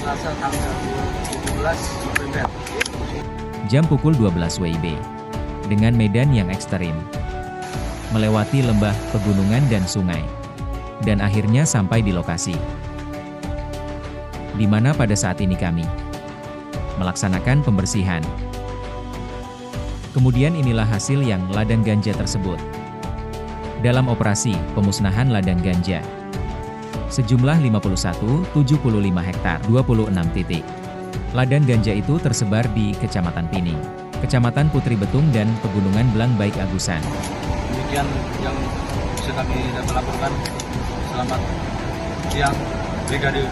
Selasa tanggal 17 November. Jam pukul 12 WIB. Dengan medan yang ekstrim. Melewati lembah, pegunungan dan sungai. Dan akhirnya sampai di lokasi. Di mana pada saat ini kami melaksanakan pembersihan. Kemudian inilah hasil yang ladang ganja tersebut. Dalam operasi pemusnahan ladang ganja, sejumlah 51,75 hektar 26 titik. Ladang ganja itu tersebar di Kecamatan Pining, Kecamatan Putri Betung dan Pegunungan Belang Baik Agusan. Demikian yang bisa kami dapat laporkan. Selamat siang, Brigadir.